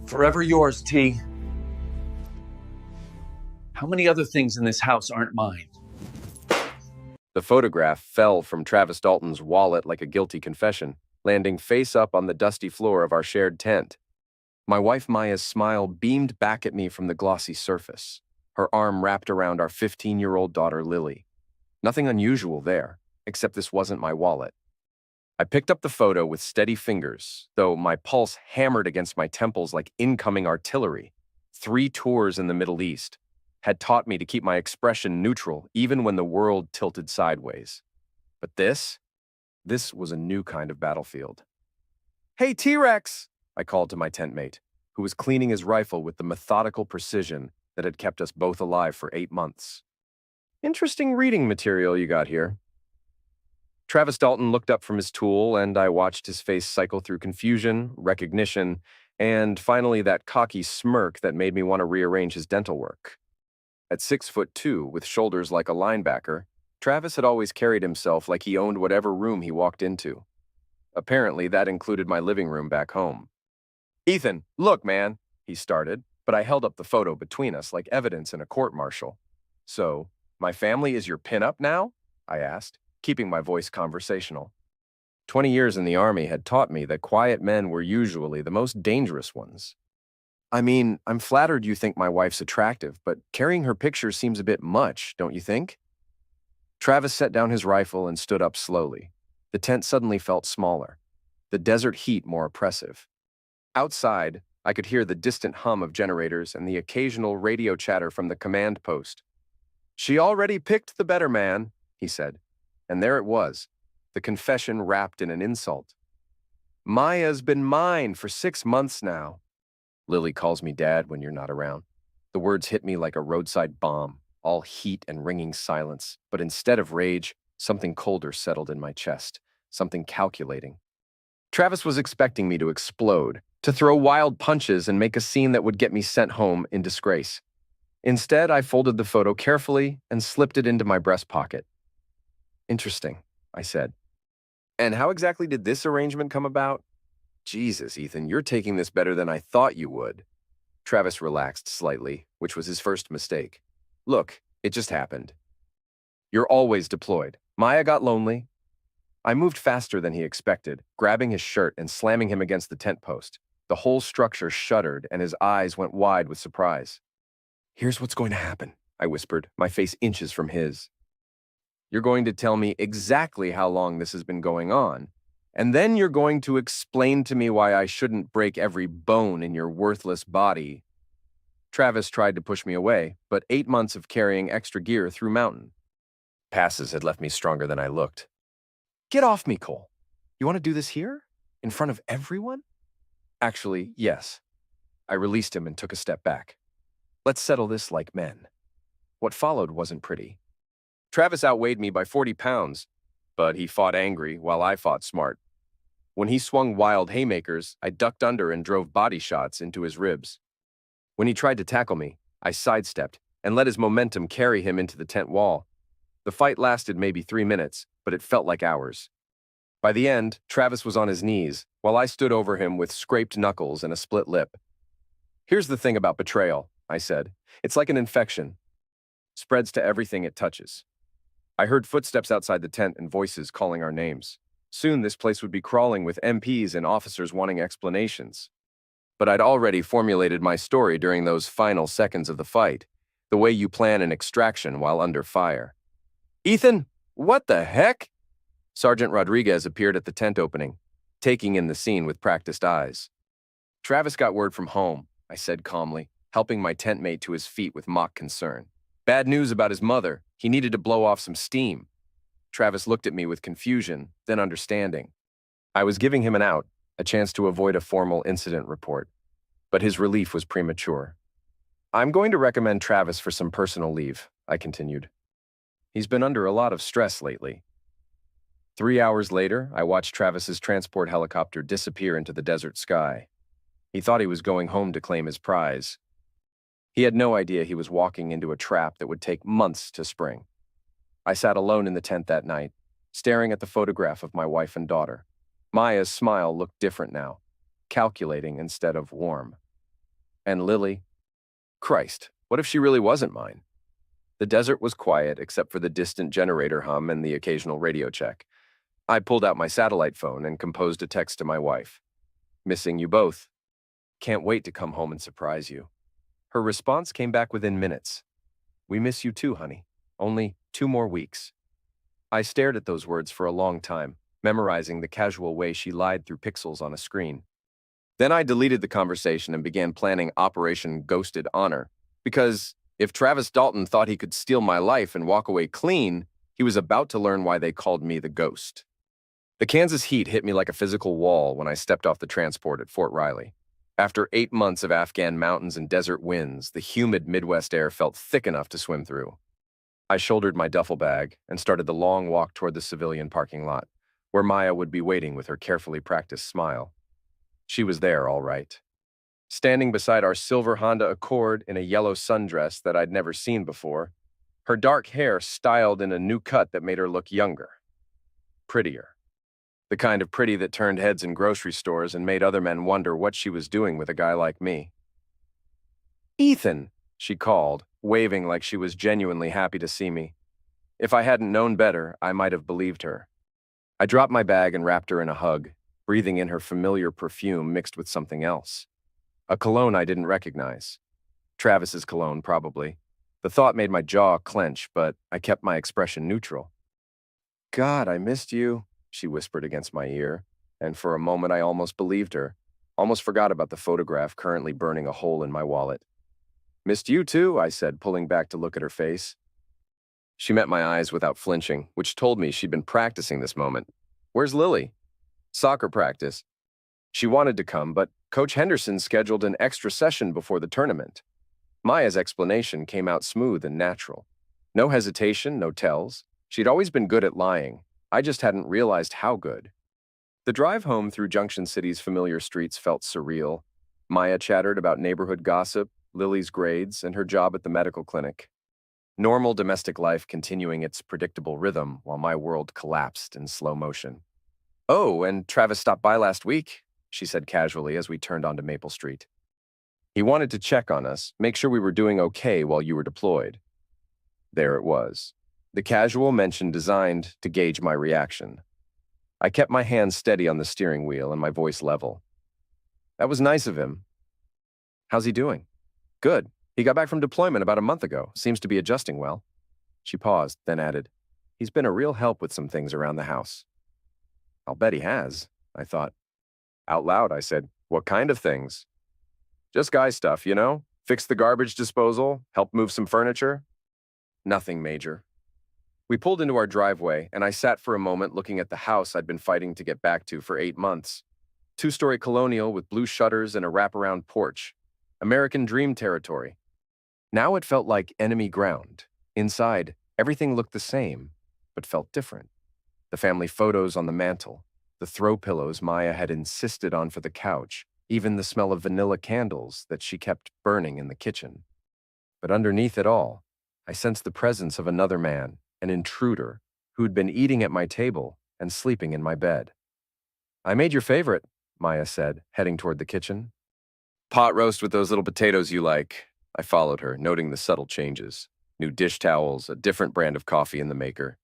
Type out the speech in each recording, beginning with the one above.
Forever yours, T. How many other things in this house aren't mine? The photograph fell from Travis Dalton's wallet like a guilty confession, landing face up on the dusty floor of our shared tent. My wife Maya's smile beamed back at me from the glossy surface, her arm wrapped around our 15-year-old daughter Lily. Nothing unusual there, except this wasn't my wallet. I picked up the photo with steady fingers, though my pulse hammered against my temples like incoming artillery. 3 tours in the Middle East had taught me to keep my expression neutral even when the world tilted sideways. But this was a new kind of battlefield. "Hey, T-Rex!" I called to my tent mate, who was cleaning his rifle with the methodical precision that had kept us both alive for 8 months. "Interesting reading material you got here." Travis Dalton looked up from his tool, and I watched his face cycle through confusion, recognition, and finally that cocky smirk that made me want to rearrange his dental work. At 6'2", with shoulders like a linebacker, Travis had always carried himself like he owned whatever room he walked into. Apparently, that included my living room back home. "Ethan, look, man," he started, but I held up the photo between us like evidence in a court-martial. "So, my family is your pin-up now?" I asked, keeping my voice conversational. 20 years in the Army had taught me that quiet men were usually the most dangerous ones. "I mean, I'm flattered you think my wife's attractive, but carrying her picture seems a bit much, don't you think?" Travis set down his rifle and stood up slowly. The tent suddenly felt smaller, the desert heat more oppressive. Outside, I could hear the distant hum of generators and the occasional radio chatter from the command post. "She already picked the better man," he said. And there it was, the confession wrapped in an insult. "Maya's been mine for 6 months now." Lily calls me Dad when you're not around. The words hit me like a roadside bomb, all heat and ringing silence, but instead of rage, something colder settled in my chest, something calculating. Travis was expecting me to explode, to throw wild punches and make a scene that would get me sent home in disgrace. Instead, I folded the photo carefully and slipped it into my breast pocket. "Interesting," I said. "And how exactly did this arrangement come about?" "Jesus, Ethan, you're taking this better than I thought you would." Travis relaxed slightly, which was his first mistake. "Look, it just happened. You're always deployed. Maya got lonely." I moved faster than he expected, grabbing his shirt and slamming him against the tent post. The whole structure shuddered, and his eyes went wide with surprise. "Here's what's going to happen," I whispered, my face inches from his. "You're going to tell me exactly how long this has been going on, and then you're going to explain to me why I shouldn't break every bone in your worthless body." Travis tried to push me away, but 8 months of carrying extra gear through mountain passes had left me stronger than I looked. "Get off me, Cole. You want to do this here? In front of everyone?" "Actually, yes." I released him and took a step back. "Let's settle this like men." What followed wasn't pretty. Travis outweighed me by 40 pounds, but he fought angry while I fought smart. When he swung wild haymakers, I ducked under and drove body shots into his ribs. When he tried to tackle me, I sidestepped and let his momentum carry him into the tent wall. The fight lasted maybe 3 minutes, but it felt like hours. By the end, Travis was on his knees, while I stood over him with scraped knuckles and a split lip. "Here's the thing about betrayal," I said. "It's like an infection. Spreads to everything it touches." I heard footsteps outside the tent and voices calling our names. Soon this place would be crawling with MPs and officers wanting explanations. But I'd already formulated my story during those final seconds of the fight, the way you plan an extraction while under fire. "Ethan, what the heck?" Sergeant Rodriguez appeared at the tent opening, taking in the scene with practiced eyes. "Travis got word from home," I said calmly, helping my tent mate to his feet with mock concern. "Bad news about his mother. He needed to blow off some steam." Travis looked at me with confusion, then understanding. I was giving him an out, a chance to avoid a formal incident report. But his relief was premature. "I'm going to recommend Travis for some personal leave," I continued. "He's been under a lot of stress lately." 3 hours later, I watched Travis's transport helicopter disappear into the desert sky. He thought he was going home to claim his prize. He had no idea he was walking into a trap that would take months to spring. I sat alone in the tent that night, staring at the photograph of my wife and daughter. Maya's smile looked different now, calculating instead of warm. And Lily? Christ, what if she really wasn't mine? The desert was quiet except for the distant generator hum and the occasional radio check. I pulled out my satellite phone and composed a text to my wife. Missing you both. Can't wait to come home and surprise you. Her response came back within minutes. We miss you too, honey. Only 2 more weeks. I stared at those words for a long time, memorizing the casual way she lied through pixels on a screen. Then I deleted the conversation and began planning Operation Ghosted Honor, because if Travis Dalton thought he could steal my life and walk away clean, he was about to learn why they called me the Ghost. The Kansas heat hit me like a physical wall when I stepped off the transport at Fort Riley. After 8 months of Afghan mountains and desert winds, the humid Midwest air felt thick enough to swim through. I shouldered my duffel bag and started the long walk toward the civilian parking lot, where Maya would be waiting with her carefully practiced smile. She was there, all right. Standing beside our silver Honda Accord in a yellow sundress that I'd never seen before, her dark hair styled in a new cut that made her look younger. Prettier. The kind of pretty that turned heads in grocery stores and made other men wonder what she was doing with a guy like me. Ethan, she called, waving like she was genuinely happy to see me. If I hadn't known better, I might have believed her. I dropped my bag and wrapped her in a hug, breathing in her familiar perfume mixed with something else. A cologne I didn't recognize. Travis's cologne, probably. The thought made my jaw clench, but I kept my expression neutral. God, I missed you, she whispered against my ear, and for a moment I almost believed her, almost forgot about the photograph currently burning a hole in my wallet. Missed you too, I said, pulling back to look at her face. She met my eyes without flinching, which told me she'd been practicing this moment. Where's Lily? Soccer practice. She wanted to come, but Coach Henderson scheduled an extra session before the tournament. Maya's explanation came out smooth and natural. No hesitation, no tells. She'd always been good at lying. I just hadn't realized how good. The drive home through Junction City's familiar streets felt surreal. Maya chattered about neighborhood gossip, Lily's grades, and her job at the medical clinic. Normal domestic life continuing its predictable rhythm while my world collapsed in slow motion. Oh, and Travis stopped by last week, she said casually as we turned onto Maple Street. He wanted to check on us, make sure we were doing okay while you were deployed. There it was. The casual mention designed to gauge my reaction. I kept my hands steady on the steering wheel and my voice level. That was nice of him. How's he doing? Good. He got back from deployment about a month ago. Seems to be adjusting well. She paused, then added, He's been a real help with some things around the house. I'll bet he has, I thought. Out loud, I said, What kind of things? Just guy stuff, you know? Fix the garbage disposal, help move some furniture. Nothing major. We pulled into our driveway, and I sat for a moment looking at the house I'd been fighting to get back to for 8 months. 2-story colonial with blue shutters and a wraparound porch. American dream territory. Now it felt like enemy ground. Inside, everything looked the same, but felt different. The family photos on the mantel, the throw pillows Maya had insisted on for the couch, even the smell of vanilla candles that she kept burning in the kitchen. But underneath it all, I sensed the presence of another man, an intruder, who'd been eating at my table and sleeping in my bed. I made your favorite, Maya said, heading toward the kitchen. Pot roast with those little potatoes you like. I followed her, noting the subtle changes. New dish towels, a different brand of coffee in the maker.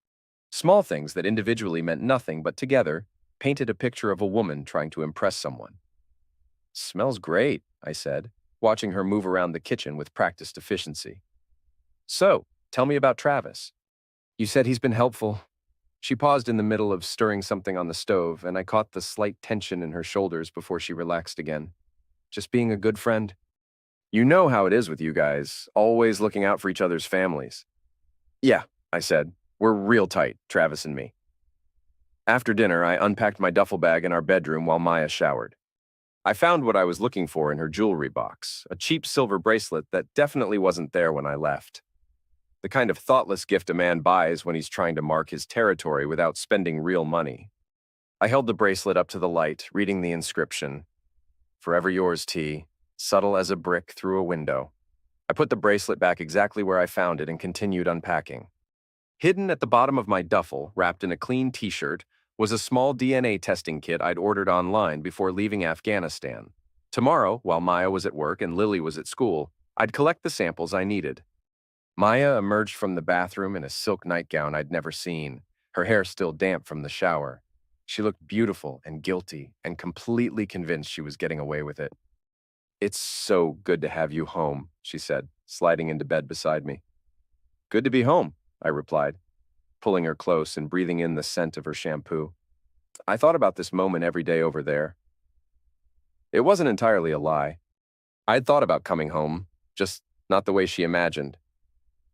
Small things that individually meant nothing, but together painted a picture of a woman trying to impress someone. Smells great, I said, watching her move around the kitchen with practiced efficiency. So, tell me about Travis. You said he's been helpful. She paused in the middle of stirring something on the stove, and I caught the slight tension in her shoulders before she relaxed again. Just being a good friend. You know how it is with you guys, always looking out for each other's families. Yeah, I said. We're real tight, Travis and me. After dinner, I unpacked my duffel bag in our bedroom while Maya showered. I found what I was looking for in her jewelry box, a cheap silver bracelet that definitely wasn't there when I left. The kind of thoughtless gift a man buys when he's trying to mark his territory without spending real money. I held the bracelet up to the light, reading the inscription, Forever yours, T, subtle as a brick through a window. I put the bracelet back exactly where I found it and continued unpacking. Hidden at the bottom of my duffel, wrapped in a clean t-shirt, was a small DNA testing kit I'd ordered online before leaving Afghanistan. Tomorrow, while Maya was at work and Lily was at school, I'd collect the samples I needed. Maya emerged from the bathroom in a silk nightgown I'd never seen, her hair still damp from the shower. She looked beautiful and guilty and completely convinced she was getting away with it. "It's so good to have you home," she said, sliding into bed beside me. "Good to be home," I replied, pulling her close and breathing in the scent of her shampoo. I thought about this moment every day over there. It wasn't entirely a lie. I'd thought about coming home, just not the way she imagined.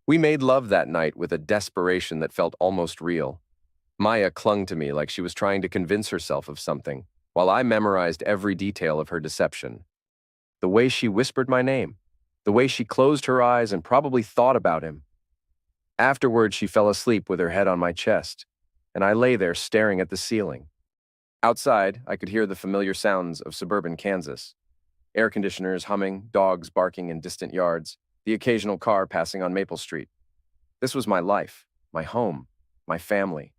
We made love that night with a desperation that felt almost real. Maya clung to me like she was trying to convince herself of something, while I memorized every detail of her deception. The way she whispered my name, the way she closed her eyes and probably thought about him. Afterward, she fell asleep with her head on my chest, and I lay there staring at the ceiling. Outside, I could hear the familiar sounds of suburban Kansas. Air conditioners humming, dogs barking in distant yards, the occasional car passing on Maple Street. This was my life, my home, my family.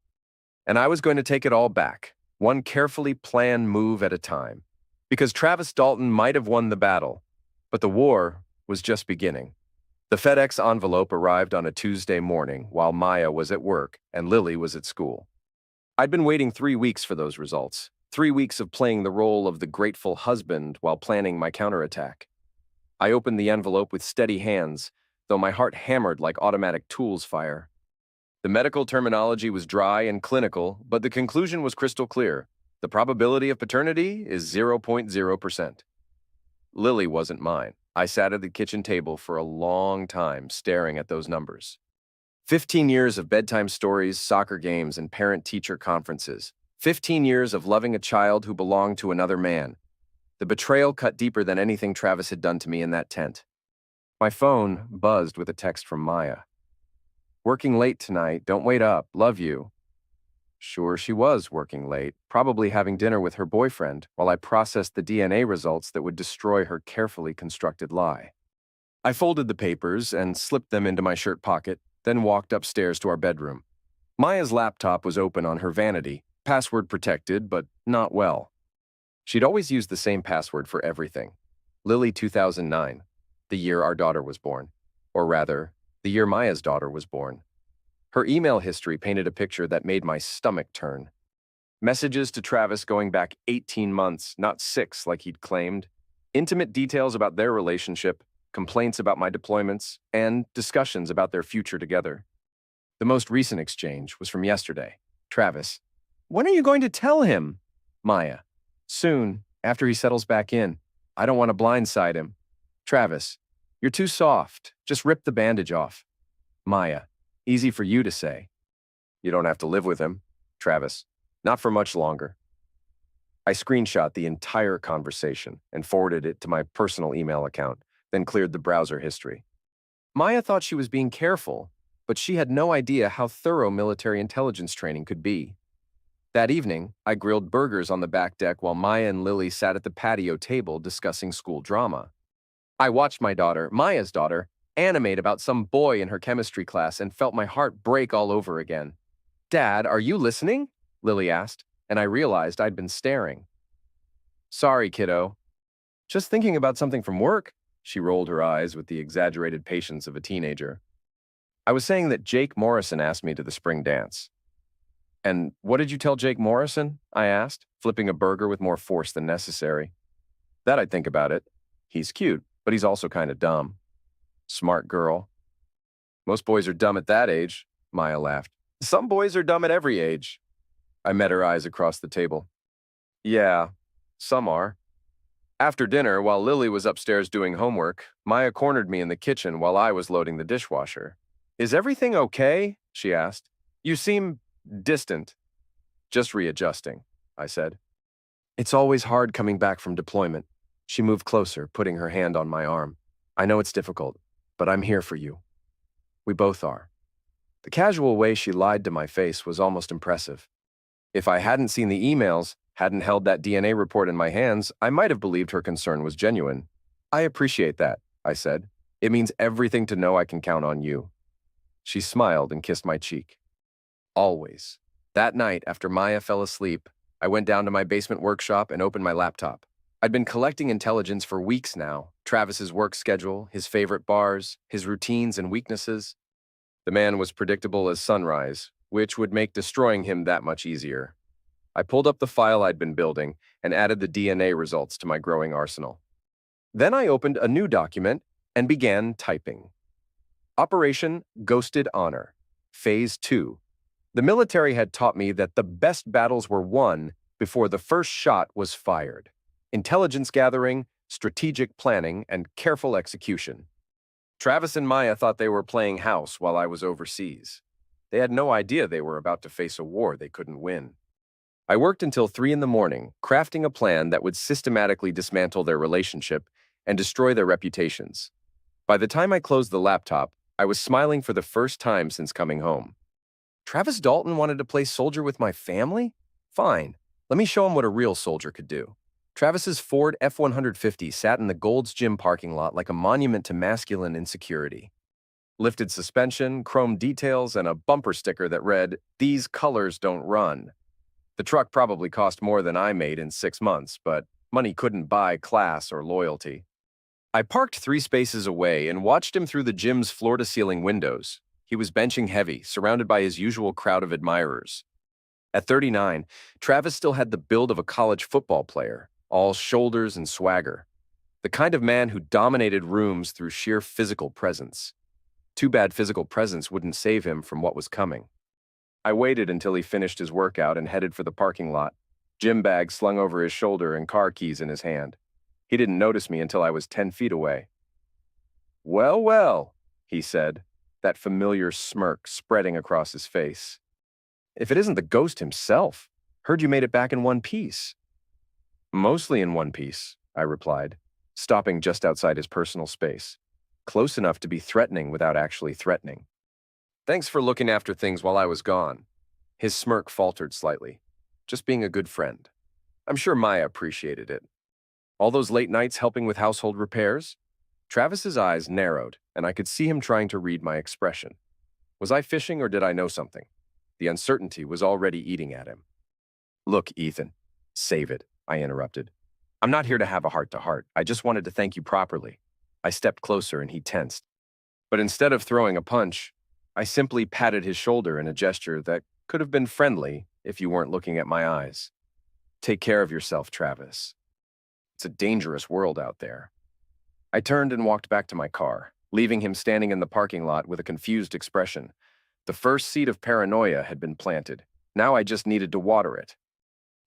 And I was going to take it all back, one carefully planned move at a time. Because Travis Dalton might have won the battle, but the war was just beginning. The FedEx envelope arrived on a Tuesday morning while Maya was at work and Lily was at school. I'd been waiting 3 weeks for those results, 3 weeks of playing the role of the grateful husband while planning my counterattack. I opened the envelope with steady hands, though my heart hammered like automatic tools fire. The medical terminology was dry and clinical, but the conclusion was crystal clear. The probability of paternity is 0.0%. Lily wasn't mine. I sat at the kitchen table for a long time staring at those numbers. 15 years of bedtime stories, soccer games, and parent-teacher conferences. 15 years of loving a child who belonged to another man. The betrayal cut deeper than anything Travis had done to me in that tent. My phone buzzed with a text from Maya. "Working late tonight, don't wait up, love you." Sure, she was working late, probably having dinner with her boyfriend while I processed the DNA results that would destroy her carefully constructed lie. I folded the papers and slipped them into my shirt pocket, then walked upstairs to our bedroom. Maya's laptop was open on her vanity, password protected, but not well. She'd always used the same password for everything. Lily 2009, the year our daughter was born. Or rather, the year Maya's daughter was born. Her email history painted a picture that made my stomach turn. Messages to Travis going back 18 months, not 6 like he'd claimed. Intimate details about their relationship, complaints about my deployments, and discussions about their future together. The most recent exchange was from yesterday. Travis: "When are you going to tell him?" Maya: "Soon, after he settles back in. I don't want to blindside him." Travis: "You're too soft. Just rip the bandage off." Maya: "Easy for you to say." "You don't have to live with him." Travis: "Not for much longer." I screenshot the entire conversation and forwarded it to my personal email account, then cleared the browser history. Maya thought she was being careful, but she had no idea how thorough military intelligence training could be. That evening, I grilled burgers on the back deck while Maya and Lily sat at the patio table discussing school drama. I watched my daughter, Maya's daughter, animate about some boy in her chemistry class and felt my heart break all over again. "Dad, are you listening?" Lily asked, and I realized I'd been staring. "Sorry, kiddo. Just thinking about something from work." She rolled her eyes with the exaggerated patience of a teenager. "I was saying that Jake Morrison asked me to the spring dance." "And what did you tell Jake Morrison?" I asked, flipping a burger with more force than necessary. "That I'd think about it. He's cute, but he's also kind of dumb." "Smart girl." "Most boys are dumb at that age," Maya laughed. "Some boys are dumb at every age." I met her eyes across the table. "Yeah, some are." After dinner, while Lily was upstairs doing homework, Maya cornered me in the kitchen while I was loading the dishwasher. "Is everything okay?" she asked. "You seem distant." "Just readjusting," I said. "It's always hard coming back from deployment." She moved closer, putting her hand on my arm. "I know it's difficult, but I'm here for you. We both are." The casual way she lied to my face was almost impressive. If I hadn't seen the emails, hadn't held that DNA report in my hands, I might have believed her concern was genuine. "I appreciate that," I said. "It means everything to know I can count on you." She smiled and kissed my cheek. Always. That night, after Maya fell asleep, I went down to my basement workshop and opened my laptop. I'd been collecting intelligence for weeks now. Travis's work schedule, his favorite bars, his routines and weaknesses. The man was predictable as sunrise, which would make destroying him that much easier. I pulled up the file I'd been building and added the DNA results to my growing arsenal. Then I opened a new document and began typing. Operation Ghosted Honor, Phase 2. The military had taught me that the best battles were won before the first shot was fired. Intelligence gathering, strategic planning, and careful execution. Travis and Maya thought they were playing house while I was overseas. They had no idea they were about to face a war they couldn't win. I worked until 3 in the morning, crafting a plan that would systematically dismantle their relationship and destroy their reputations. By the time I closed the laptop, I was smiling for the first time since coming home. Travis Dalton wanted to play soldier with my family? Fine. Let me show him what a real soldier could do. Travis's Ford F-150 sat in the Gold's Gym parking lot like a monument to masculine insecurity. Lifted suspension, chrome details, and a bumper sticker that read, "These colors don't run." The truck probably cost more than I made in 6 months, but money couldn't buy class or loyalty. I parked 3 spaces away and watched him through the gym's floor-to-ceiling windows. He was benching heavy, surrounded by his usual crowd of admirers. At 39, Travis still had the build of a college football player, all shoulders and swagger. The kind of man who dominated rooms through sheer physical presence. Too bad physical presence wouldn't save him from what was coming. I waited until he finished his workout and headed for the parking lot, gym bag slung over his shoulder and car keys in his hand. He didn't notice me until I was 10 feet away. "Well, well," he said, that familiar smirk spreading across his face. "If it isn't the ghost himself, heard you made it back in one piece." "Mostly in one piece," I replied, stopping just outside his personal space, close enough to be threatening without actually threatening. "Thanks for looking after things while I was gone." His smirk faltered slightly. "Just being a good friend. I'm sure Maya appreciated it. All those late nights helping with household repairs?" Travis's eyes narrowed, and I could see him trying to read my expression. Was I fishing or did I know something? The uncertainty was already eating at him. "Look, Ethan, save it," I interrupted. "I'm not here to have a heart-to-heart. I just wanted to thank you properly." I stepped closer and he tensed. But instead of throwing a punch, I simply patted his shoulder in a gesture that could have been friendly if you weren't looking at my eyes. "Take care of yourself, Travis. It's a dangerous world out there." I turned and walked back to my car, leaving him standing in the parking lot with a confused expression. The first seed of paranoia had been planted. Now I just needed to water it.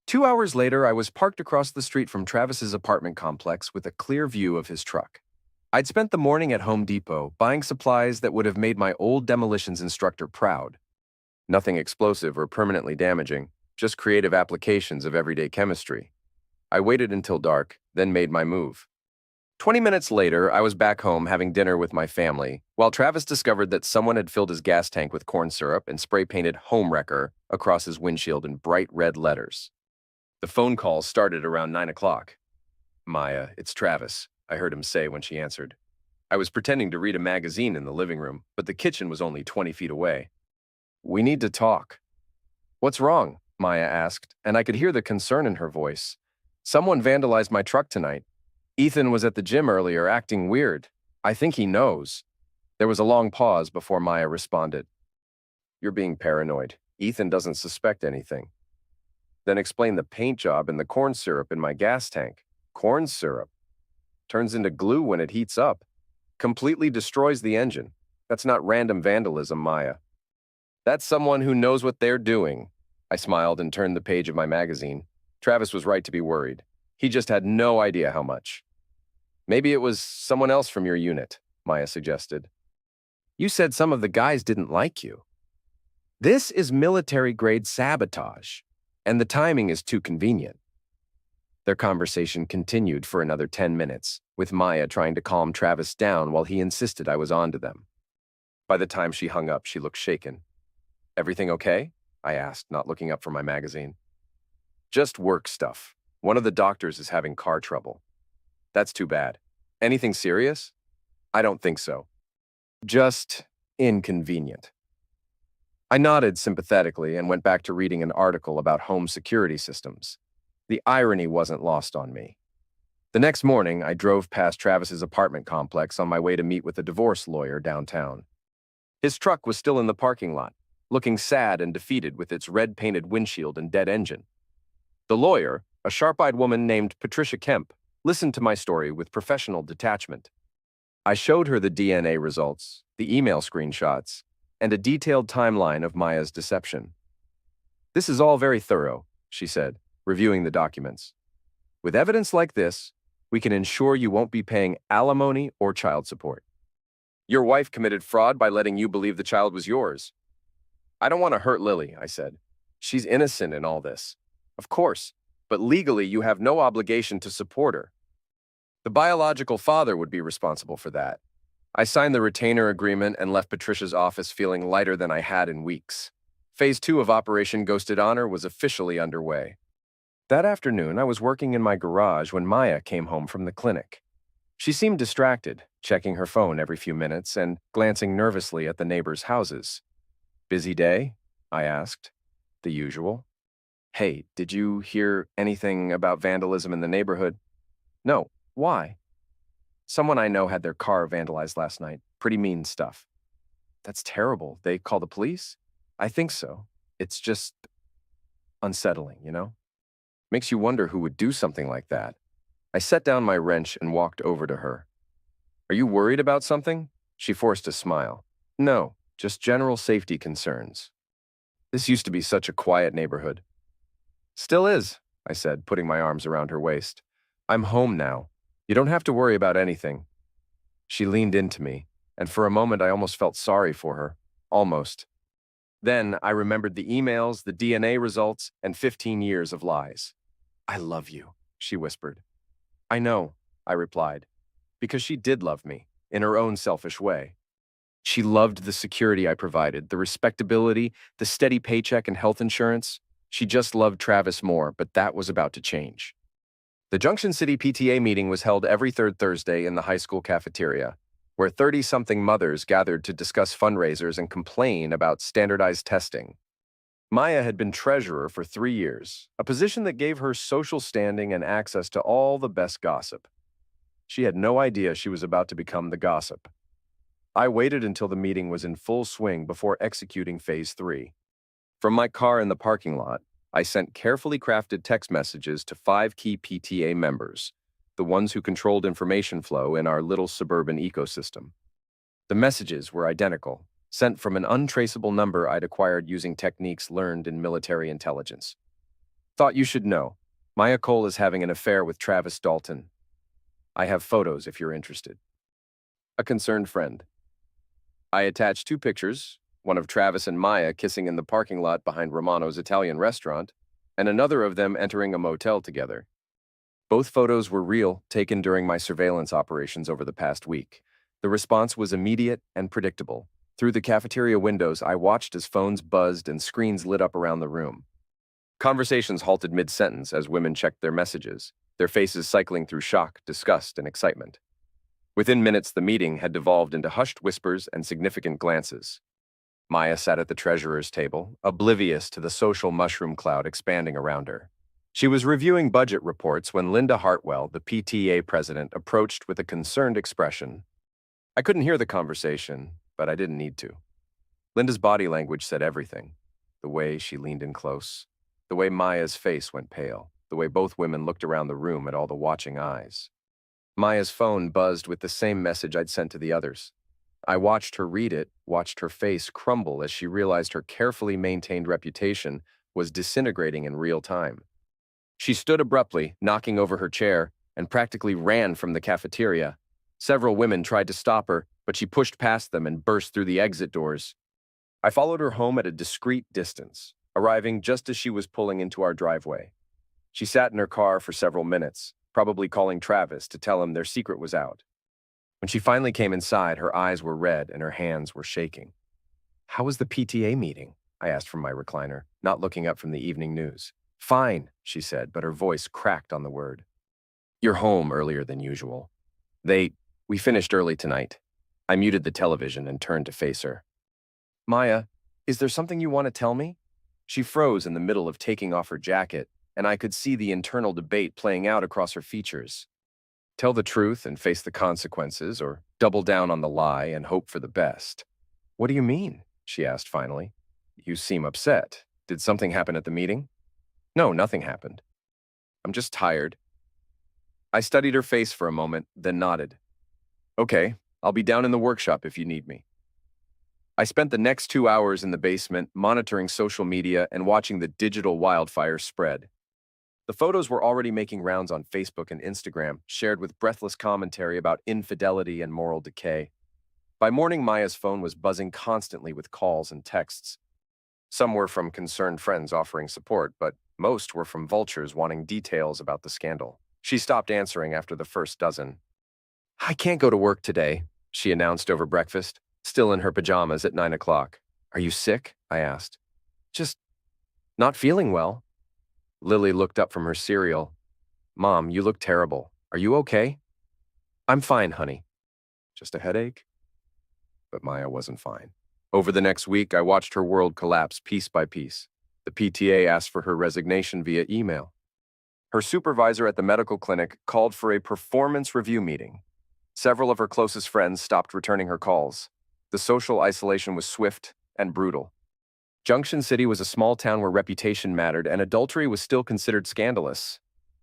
2 hours later, I was parked across the street from Travis's apartment complex with a clear view of his truck. I'd spent the morning at Home Depot buying supplies that would have made my old demolitions instructor proud. Nothing explosive or permanently damaging, just creative applications of everyday chemistry. I waited until dark, then made my move. 20 minutes later, I was back home having dinner with my family, while Travis discovered that someone had filled his gas tank with corn syrup and spray-painted "Home Wrecker" across his windshield in bright red letters. The phone call started around 9 o'clock. "Maya, it's Travis," I heard him say when she answered. I was pretending to read a magazine in the living room, but the kitchen was only 20 feet away. "We need to talk." "What's wrong?" Maya asked, and I could hear the concern in her voice. "Someone vandalized my truck tonight. Ethan was at the gym earlier acting weird. I think he knows." There was a long pause before Maya responded. "You're being paranoid. Ethan doesn't suspect anything." Then explain the paint job and the corn syrup in my gas tank. Corn syrup turns into glue when it heats up. Completely destroys the engine. That's not random vandalism, Maya. That's someone who knows what they're doing. I smiled and turned the page of my magazine. Travis was right to be worried. He just had no idea how much. "Maybe it was someone else from your unit," Maya suggested. "You said some of the guys didn't like you." "This is military-grade sabotage, and the timing is too convenient." Their conversation continued for another 10 minutes, with Maya trying to calm Travis down while he insisted I was on to them. By the time she hung up, she looked shaken. "Everything okay?" I asked, not looking up from my magazine. "Just work stuff. One of the doctors is having car trouble." "That's too bad. Anything serious?" "I don't think so. Just inconvenient." I nodded sympathetically and went back to reading an article about home security systems. The irony wasn't lost on me. The next morning, I drove past Travis's apartment complex on my way to meet with a divorce lawyer downtown. His truck was still in the parking lot, looking sad and defeated with its red-painted windshield and dead engine. The lawyer, a sharp-eyed woman named Patricia Kemp, listened to my story with professional detachment. I showed her the DNA results, the email screenshots, and a detailed timeline of Maya's deception. "This is all very thorough," she said, reviewing the documents. "With evidence like this, we can ensure you won't be paying alimony or child support. Your wife committed fraud by letting you believe the child was yours." "I don't want to hurt Lily," I said. "She's innocent in all this." "Of course, but legally you have no obligation to support her. The biological father would be responsible for that." I signed the retainer agreement and left Patricia's office feeling lighter than I had in weeks. Phase 2 of Operation Ghosted Honor was officially underway. That afternoon, I was working in my garage when Maya came home from the clinic. She seemed distracted, checking her phone every few minutes and glancing nervously at the neighbors' houses. "Busy day?" I asked. "The usual." "Hey, did you hear anything about vandalism in the neighborhood?" "No. Why?" "Someone I know had their car vandalized last night. Pretty mean stuff." "That's terrible. They call the police?" "I think so. It's just unsettling, you know? Makes you wonder who would do something like that." I set down my wrench and walked over to her. "Are you worried about something?" She forced a smile. "No, just general safety concerns. This used to be such a quiet neighborhood." "Still is," I said, putting my arms around her waist. "I'm home now. You don't have to worry about anything." She leaned into me, and for a moment I almost felt sorry for her. Almost. Then I remembered the emails, the DNA results, and 15 years of lies. "I love you," she whispered. "I know," I replied, because she did love me, in her own selfish way. She loved the security I provided, the respectability, the steady paycheck and health insurance. She just loved Travis more, but that was about to change. The Junction City PTA meeting was held every third Thursday in the high school cafeteria, where 30-something mothers gathered to discuss fundraisers and complain about standardized testing. Maya had been treasurer for 3 years, a position that gave her social standing and access to all the best gossip. She had no idea she was about to become the gossip. I waited until the meeting was in full swing before executing Phase 3. From my car in the parking lot, I sent carefully crafted text messages to 5 key PTA members, the ones who controlled information flow in our little suburban ecosystem. The messages were identical, sent from an untraceable number I'd acquired using techniques learned in military intelligence. "Thought you should know. Maya Cole is having an affair with Travis Dalton. I have photos if you're interested. A concerned friend." I attached 2 pictures, one of Travis and Maya kissing in the parking lot behind Romano's Italian restaurant, and another of them entering a motel together. Both photos were real, taken during my surveillance operations over the past week. The response was immediate and predictable. Through the cafeteria windows, I watched as phones buzzed and screens lit up around the room. Conversations halted mid-sentence as women checked their messages, their faces cycling through shock, disgust, and excitement. Within minutes, the meeting had devolved into hushed whispers and significant glances. Maya sat at the treasurer's table, oblivious to the social mushroom cloud expanding around her. She was reviewing budget reports when Linda Hartwell, the PTA president, approached with a concerned expression. I couldn't hear the conversation, but I didn't need to. Linda's body language said everything. The way she leaned in close, the way Maya's face went pale, the way both women looked around the room at all the watching eyes. Maya's phone buzzed with the same message I'd sent to the others. I watched her read it, watched her face crumble as she realized her carefully maintained reputation was disintegrating in real time. She stood abruptly, knocking over her chair, and practically ran from the cafeteria. Several women tried to stop her, but she pushed past them and burst through the exit doors. I followed her home at a discreet distance, arriving just as she was pulling into our driveway. She sat in her car for several minutes, probably calling Travis to tell him their secret was out. When she finally came inside, her eyes were red and her hands were shaking. "How was the PTA meeting?" I asked from my recliner, not looking up from the evening news. "Fine," she said, but her voice cracked on the word. "You're home earlier than usual. We finished early tonight." I muted the television and turned to face her. "Maya, is there something you want to tell me?" She froze in the middle of taking off her jacket, and I could see the internal debate playing out across her features. Tell the truth and face the consequences, or double down on the lie and hope for the best. What do you mean? She asked finally. You seem upset. Did something happen at the meeting? No, nothing happened. I'm just tired. I studied her face for a moment, then nodded. Okay, I'll be down in the workshop if you need me. I spent the next 2 hours in the basement monitoring social media and watching the digital wildfire spread. The photos were already making rounds on Facebook and Instagram, shared with breathless commentary about infidelity and moral decay. By morning, Maya's phone was buzzing constantly with calls and texts. Some were from concerned friends offering support, but most were from vultures wanting details about the scandal. She stopped answering after the first dozen. I can't go to work today, she announced over breakfast, still in her pajamas at 9 o'clock. Are you sick? I asked. Just not feeling well. Lily looked up from her cereal. Mom, you look terrible. Are you okay? I'm fine, honey. Just a headache? But Maya wasn't fine. Over the next week, I watched her world collapse piece by piece. The PTA asked for her resignation via email. Her supervisor at the medical clinic called for a performance review meeting. Several of her closest friends stopped returning her calls. The social isolation was swift and brutal. Junction City was a small town where reputation mattered and adultery was still considered scandalous.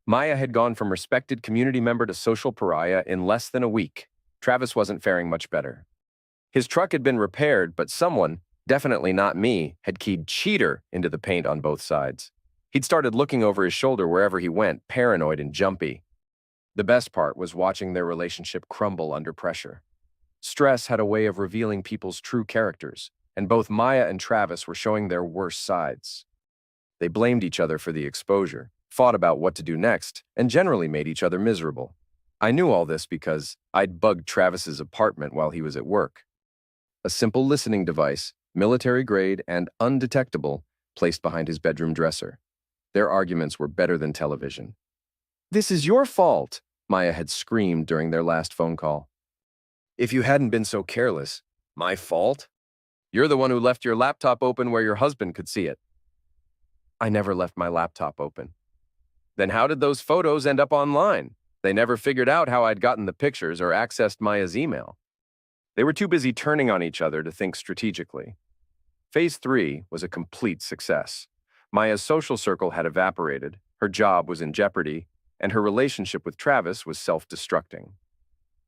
Maya had gone from respected community member to social pariah in less than a week. Travis wasn't faring much better. His truck had been repaired, but someone, definitely not me, had keyed cheater into the paint on both sides. He'd started looking over his shoulder wherever he went, paranoid and jumpy. The best part was watching their relationship crumble under pressure. Stress had a way of revealing people's true characters, and both Maya and Travis were showing their worst sides. They blamed each other for the exposure, fought about what to do next, and generally made each other miserable. I knew all this because I'd bugged Travis's apartment while he was at work. A simple listening device, military grade and undetectable, placed behind his bedroom dresser. Their arguments were better than television. This is your fault, Maya had screamed during their last phone call. If you hadn't been so careless, my fault? You're the one who left your laptop open where your husband could see it. I never left my laptop open. Then how did those photos end up online? They never figured out how I'd gotten the pictures or accessed Maya's email. They were too busy turning on each other to think strategically. Phase 3 was a complete success. Maya's social circle had evaporated, her job was in jeopardy, and her relationship with Travis was self-destructing.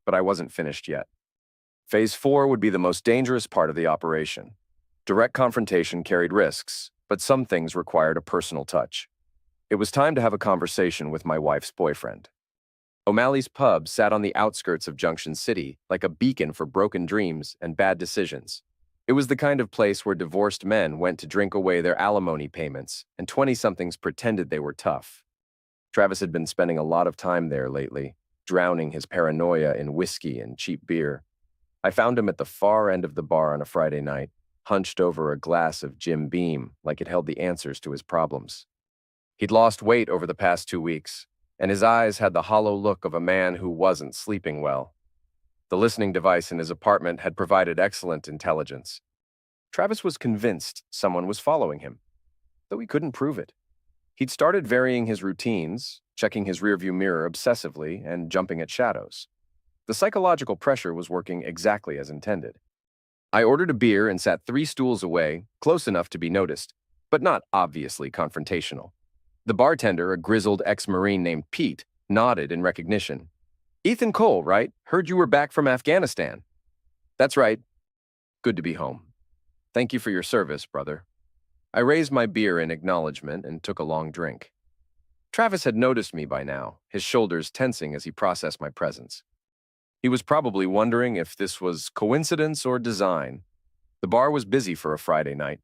But I wasn't finished yet. Phase 4 would be the most dangerous part of the operation. Direct confrontation carried risks, but some things required a personal touch. It was time to have a conversation with my wife's boyfriend. O'Malley's Pub sat on the outskirts of Junction City, like a beacon for broken dreams and bad decisions. It was the kind of place where divorced men went to drink away their alimony payments, and 20-somethings pretended they were tough. Travis had been spending a lot of time there lately, drowning his paranoia in whiskey and cheap beer. I found him at the far end of the bar on a Friday night, hunched over a glass of Jim Beam like it held the answers to his problems. He'd lost weight over the past 2 weeks, and his eyes had the hollow look of a man who wasn't sleeping well. The listening device in his apartment had provided excellent intelligence. Travis was convinced someone was following him, though he couldn't prove it. He'd started varying his routines, checking his rearview mirror obsessively and jumping at shadows. The psychological pressure was working exactly as intended. I ordered a beer and sat 3 stools away, close enough to be noticed, but not obviously confrontational. The bartender, a grizzled ex-Marine named Pete, nodded in recognition. Ethan Cole, right? Heard you were back from Afghanistan. That's right. Good to be home. Thank you for your service, brother. I raised my beer in acknowledgement and took a long drink. Travis had noticed me by now, his shoulders tensing as he processed my presence. He was probably wondering if this was coincidence or design. The bar was busy for a Friday night.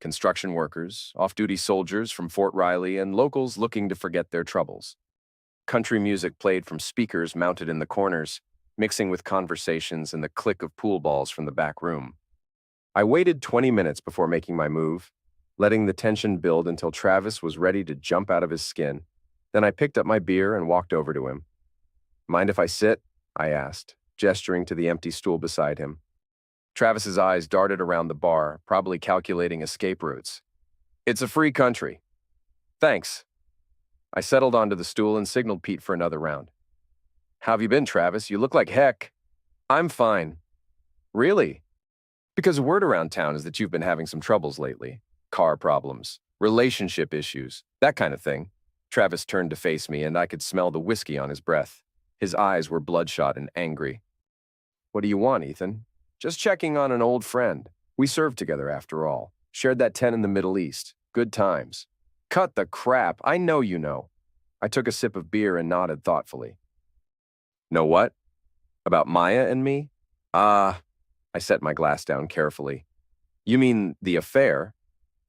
Construction workers, off-duty soldiers from Fort Riley, and locals looking to forget their troubles. Country music played from speakers mounted in the corners, mixing with conversations and the click of pool balls from the back room. I waited 20 minutes before making my move, letting the tension build until Travis was ready to jump out of his skin. Then I picked up my beer and walked over to him. Mind if I sit? I asked, gesturing to the empty stool beside him. Travis's eyes darted around the bar, probably calculating escape routes. It's a free country. Thanks. I settled onto the stool and signaled Pete for another round. How have you been, Travis? You look like heck. I'm fine. Really? Because word around town is that you've been having some troubles lately. Car problems, relationship issues, that kind of thing. Travis turned to face me, and I could smell the whiskey on his breath. His eyes were bloodshot and angry. What do you want, Ethan? Just checking on an old friend. We served together after all. Shared that tent in the Middle East. Good times. Cut the crap. I know you know. I took a sip of beer and nodded thoughtfully. Know what? About Maya and me? I set my glass down carefully. You mean the affair?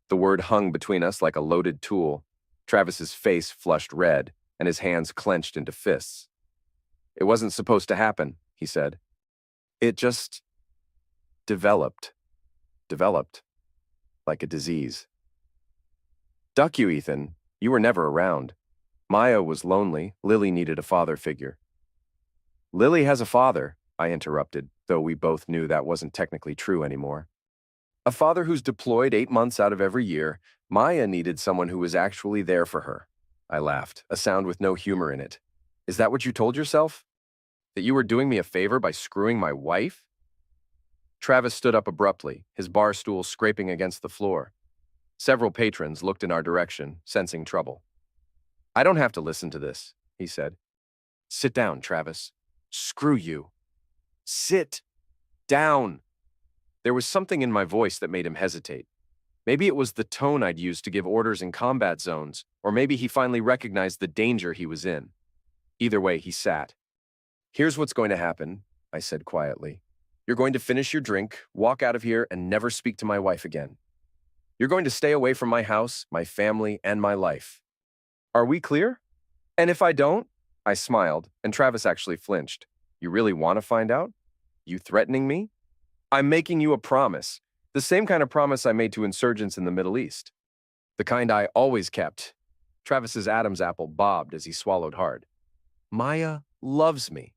The word hung between us like a loaded tool. Travis's face flushed red, and his hands clenched into fists. It wasn't supposed to happen, he said. It just developed. Developed. Like a disease. Duck you, Ethan. You were never around. Maya was lonely. Lily needed a father figure. Lily has a father, I interrupted, though we both knew that wasn't technically true anymore. A father who's deployed 8 months out of every year. Maya needed someone who was actually there for her. I laughed, a sound with no humor in it. Is that what you told yourself? That you were doing me a favor by screwing my wife? Travis stood up abruptly, his bar stool scraping against the floor. Several patrons looked in our direction, sensing trouble. I don't have to listen to this, he said. Sit down, Travis. Screw you. Sit down. There was something in my voice that made him hesitate. Maybe it was the tone I'd used to give orders in combat zones, or maybe he finally recognized the danger he was in. Either way, he sat. Here's what's going to happen, I said quietly. You're going to finish your drink, walk out of here, and never speak to my wife again. You're going to stay away from my house, my family, and my life. Are we clear? And if I don't? I smiled, and Travis actually flinched. You really want to find out? You threatening me? I'm making you a promise. The same kind of promise I made to insurgents in the Middle East. The kind I always kept. Travis's Adam's apple bobbed as he swallowed hard. Maya loves me.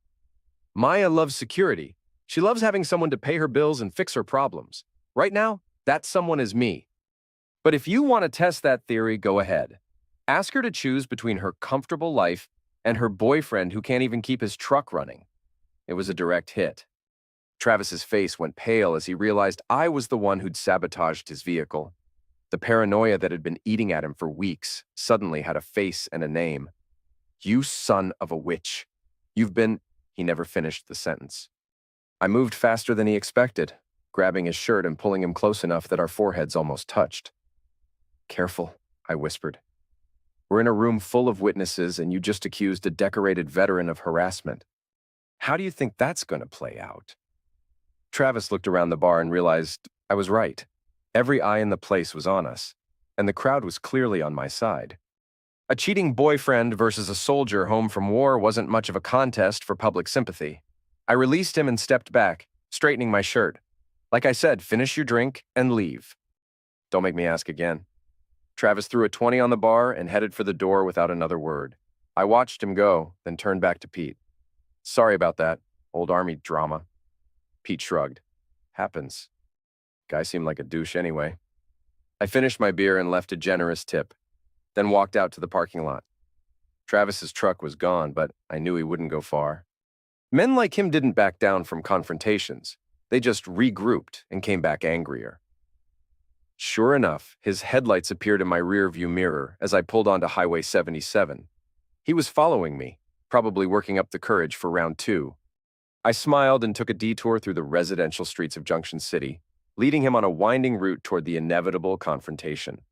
Maya loves security. She loves having someone to pay her bills and fix her problems. Right now, that someone is me. But if you want to test that theory, go ahead. Ask her to choose between her comfortable life and her boyfriend who can't even keep his truck running. It was a direct hit. Travis's face went pale as he realized I was the one who'd sabotaged his vehicle. The paranoia that had been eating at him for weeks suddenly had a face and a name. You son of a witch. You've been... He never finished the sentence. I moved faster than he expected, grabbing his shirt and pulling him close enough that our foreheads almost touched. Careful, I whispered. We're in a room full of witnesses and you just accused a decorated veteran of harassment. How do you think that's going to play out? Travis looked around the bar and realized I was right. Every eye in the place was on us, and the crowd was clearly on my side. A cheating boyfriend versus a soldier home from war wasn't much of a contest for public sympathy. I released him and stepped back, straightening my shirt. Like I said, finish your drink and leave. Don't make me ask again. Travis threw a 20 on the bar and headed for the door without another word. I watched him go, then turned back to Pete. Sorry about that, old army drama. Pete shrugged. Happens. Guy seemed like a douche anyway. I finished my beer and left a generous tip, then walked out to the parking lot. Travis's truck was gone, but I knew he wouldn't go far. Men like him didn't back down from confrontations. They just regrouped and came back angrier. Sure enough, his headlights appeared in my rearview mirror as I pulled onto Highway 77. He was following me, probably working up the courage for round 2. I smiled and took a detour through the residential streets of Junction City, leading him on a winding route toward the inevitable confrontation.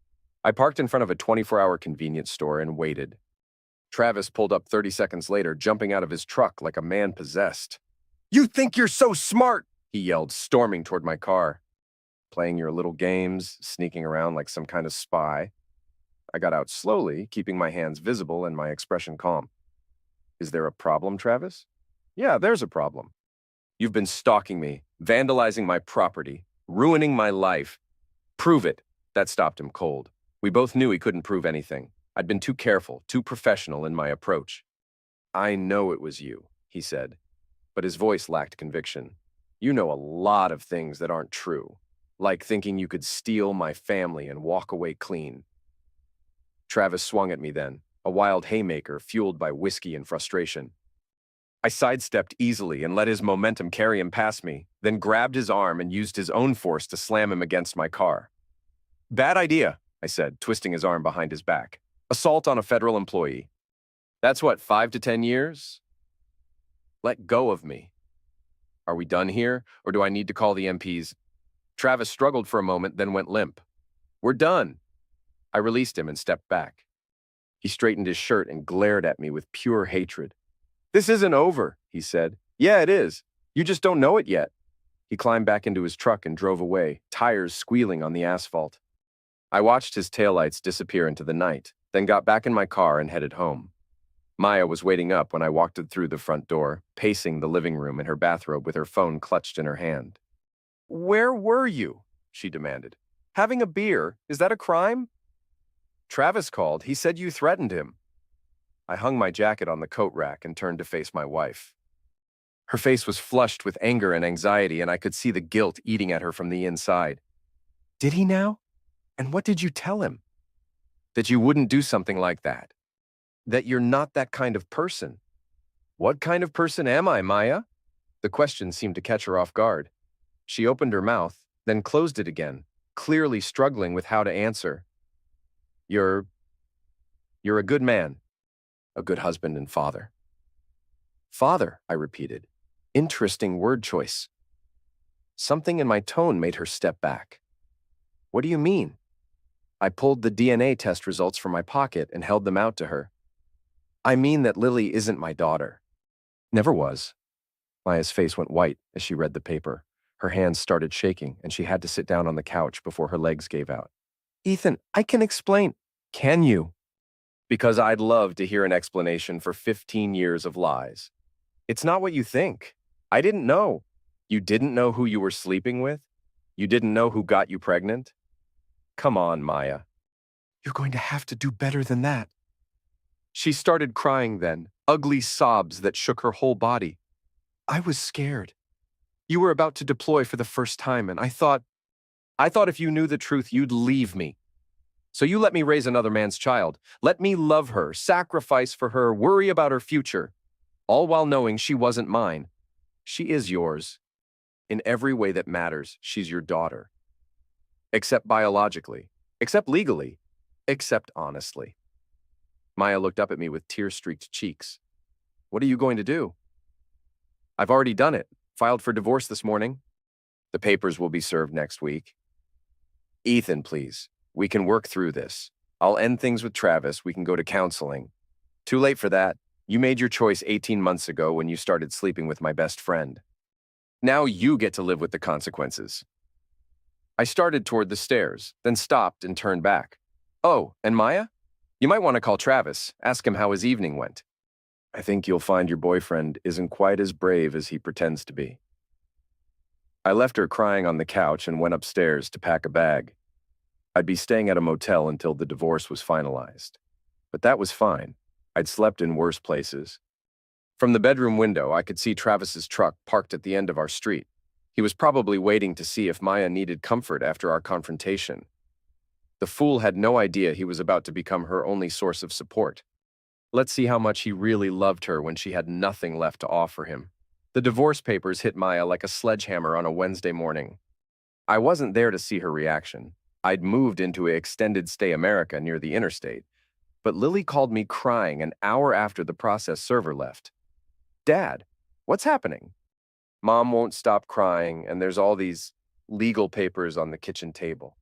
I parked in front of a 24-hour convenience store and waited. Travis pulled up 30 seconds later, jumping out of his truck like a man possessed. You think you're so smart, he yelled, storming toward my car. Playing your little games, sneaking around like some kind of spy. I got out slowly, keeping my hands visible and my expression calm. Is there a problem, Travis? Yeah, there's a problem. You've been stalking me, vandalizing my property, ruining my life. Prove it. That stopped him cold. We both knew he couldn't prove anything. I'd been too careful, too professional in my approach. I know it was you, he said, but his voice lacked conviction. You know a lot of things that aren't true, like thinking you could steal my family and walk away clean. Travis swung at me then, a wild haymaker fueled by whiskey and frustration. I sidestepped easily and let his momentum carry him past me, then grabbed his arm and used his own force to slam him against my car. Bad idea, I said, twisting his arm behind his back. Assault on a federal employee. That's what, 5 to 10 years? Let go of me. Are we done here, or do I need to call the MPs? Travis struggled for a moment, then went limp. We're done. I released him and stepped back. He straightened his shirt and glared at me with pure hatred. This isn't over, he said. Yeah, it is. You just don't know it yet. He climbed back into his truck and drove away, tires squealing on the asphalt. I watched his taillights disappear into the night, then got back in my car and headed home. Maya was waiting up when I walked through the front door, pacing the living room in her bathrobe with her phone clutched in her hand. Where were you? She demanded. Having a beer, is that a crime? Travis called. He said you threatened him. I hung my jacket on the coat rack and turned to face my wife. Her face was flushed with anger and anxiety, and I could see the guilt eating at her from the inside. Did he now? And what did you tell him? That you wouldn't do something like that. That you're not that kind of person. What kind of person am I, Maya? The question seemed to catch her off guard. She opened her mouth, then closed it again, clearly struggling with how to answer. You're a good man, a good husband and father. Father, I repeated. Interesting word choice. Something in my tone made her step back. What do you mean? I pulled the DNA test results from my pocket and held them out to her. I mean that Lily isn't my daughter. Never was. Maya's face went white as she read the paper. Her hands started shaking, and she had to sit down on the couch before her legs gave out. Ethan, I can explain. Can you? Because I'd love to hear an explanation for 15 years of lies. It's not what you think. I didn't know. You didn't know who you were sleeping with? You didn't know who got you pregnant? Come on, Maya. You're going to have to do better than that. She started crying then, ugly sobs that shook her whole body. I was scared. You were about to deploy for the first time, and I thought if you knew the truth, you'd leave me. So you let me raise another man's child. Let me love her, sacrifice for her, worry about her future, all while knowing she wasn't mine. She is yours. In every way that matters, she's your daughter. Except biologically, except legally, except honestly. Maya looked up at me with tear-streaked cheeks. What are you going to do? I've already done it. Filed for divorce this morning. The papers will be served next week. Ethan, please. We can work through this. I'll end things with Travis. We can go to counseling. Too late for that. You made your choice 18 months ago when you started sleeping with my best friend. Now you get to live with the consequences. I started toward the stairs, then stopped and turned back. Oh, and Maya? You might want to call Travis. Ask him how his evening went. I think you'll find your boyfriend isn't quite as brave as he pretends to be. I left her crying on the couch and went upstairs to pack a bag. I'd be staying at a motel until the divorce was finalized. But that was fine. I'd slept in worse places. From the bedroom window, I could see Travis's truck parked at the end of our street. He was probably waiting to see if Maya needed comfort after our confrontation. The fool had no idea he was about to become her only source of support. Let's see how much he really loved her when she had nothing left to offer him. The divorce papers hit Maya like a sledgehammer on a Wednesday morning. I wasn't there to see her reaction. I'd moved into an extended stay America near the interstate. But Lily called me crying an hour after the process server left. Dad, what's happening? Mom won't stop crying, and there's all these legal papers on the kitchen table.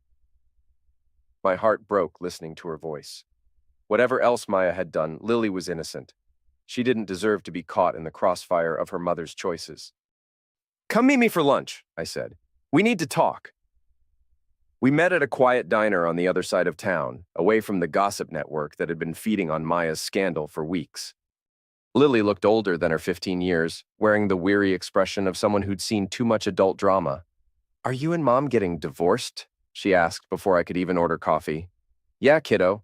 My heart broke listening to her voice. Whatever else Maya had done, Lily was innocent. She didn't deserve to be caught in the crossfire of her mother's choices. Come meet me for lunch, I said. We need to talk. We met at a quiet diner on the other side of town, away from the gossip network that had been feeding on Maya's scandal for weeks. Lily looked older than her 15 years, wearing the weary expression of someone who'd seen too much adult drama. Are you and Mom getting divorced? She asked before I could even order coffee. Yeah, kiddo.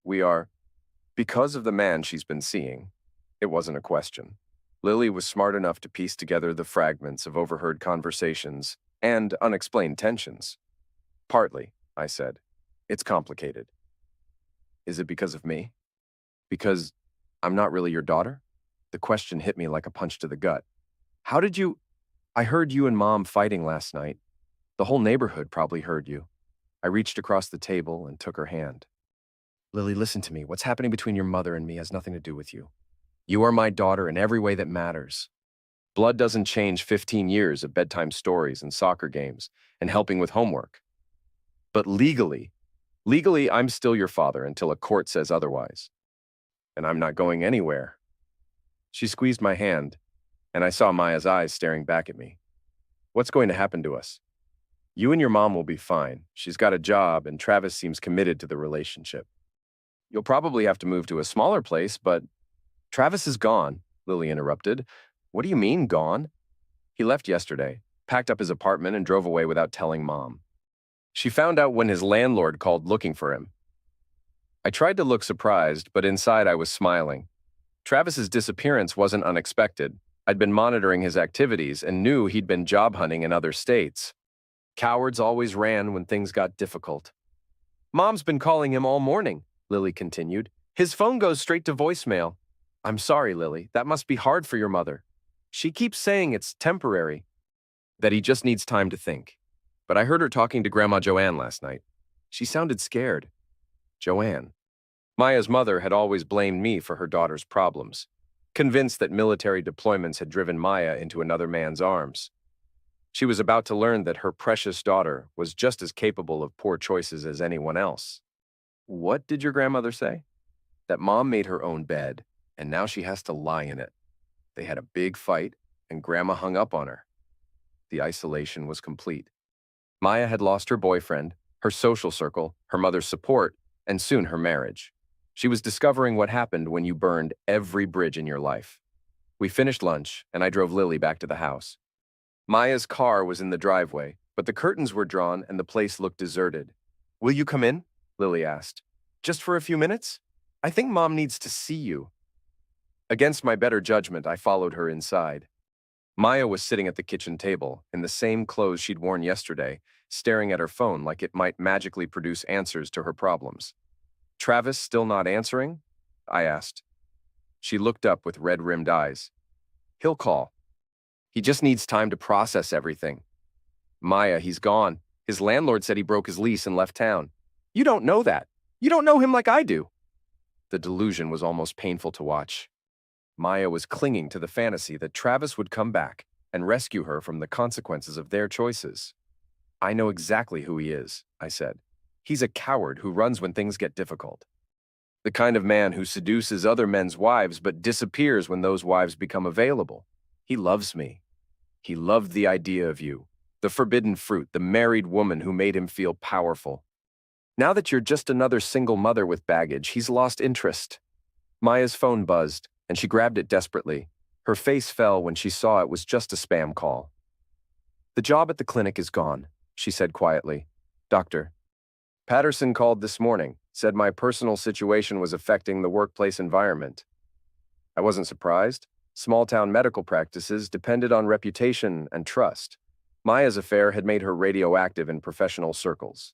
We are. Because of the man she's been seeing. It wasn't a question. Lily was smart enough to piece together the fragments of overheard conversations and unexplained tensions. Partly, I said. It's complicated. Is it because of me? Because I'm not really your daughter? The question hit me like a punch to the gut. How did you? I heard you and Mom fighting last night. The whole neighborhood probably heard you. I reached across the table and took her hand. Lily, listen to me. What's happening between your mother and me has nothing to do with you. You are my daughter in every way that matters. Blood doesn't change 15 years of bedtime stories and soccer games and helping with homework. But legally, I'm still your father until a court says otherwise. And I'm not going anywhere. She squeezed my hand, and I saw Maya's eyes staring back at me. What's going to happen to us? You and your mom will be fine. She's got a job, and Travis seems committed to the relationship. You'll probably have to move to a smaller place, but Travis is gone, Lily interrupted. What do you mean, gone? He left yesterday, packed up his apartment, and drove away without telling Mom. She found out when his landlord called looking for him. I tried to look surprised, but inside I was smiling. Travis's disappearance wasn't unexpected. I'd been monitoring his activities and knew he'd been job hunting in other states. Cowards always ran when things got difficult. Mom's been calling him all morning, Lily continued. His phone goes straight to voicemail. I'm sorry, Lily. That must be hard for your mother. She keeps saying it's temporary, that he just needs time to think. But I heard her talking to Grandma Joanne last night. She sounded scared. Joanne. Maya's mother had always blamed me for her daughter's problems, convinced that military deployments had driven Maya into another man's arms. She was about to learn that her precious daughter was just as capable of poor choices as anyone else. What did your grandmother say? That Mom made her own bed, and now she has to lie in it. They had a big fight, and Grandma hung up on her. The isolation was complete. Maya had lost her boyfriend, her social circle, her mother's support, and soon her marriage. She was discovering what happened when you burned every bridge in your life. We finished lunch, and I drove Lily back to the house. Maya's car was in the driveway, but the curtains were drawn and the place looked deserted. Will you come in? Lily asked. Just for a few minutes? I think Mom needs to see you. Against my better judgment, I followed her inside. Maya was sitting at the kitchen table, in the same clothes she'd worn yesterday, staring at her phone like it might magically produce answers to her problems. Travis still not answering? I asked. She looked up with red-rimmed eyes. He'll call. He just needs time to process everything. Maya, he's gone. His landlord said he broke his lease and left town. You don't know that. You don't know him like I do. The delusion was almost painful to watch. Maya was clinging to the fantasy that Travis would come back and rescue her from the consequences of their choices. I know exactly who he is, I said. He's a coward who runs when things get difficult. The kind of man who seduces other men's wives but disappears when those wives become available. He loves me. He loved the idea of you, the forbidden fruit, the married woman who made him feel powerful. Now that you're just another single mother with baggage, he's lost interest. Maya's phone buzzed, and she grabbed it desperately. Her face fell when she saw it was just a spam call. The job at the clinic is gone, she said quietly. Doctor. Patterson called this morning, said my personal situation was affecting the workplace environment. I wasn't surprised. Small-town medical practices depended on reputation and trust. Maya's affair had made her radioactive in professional circles.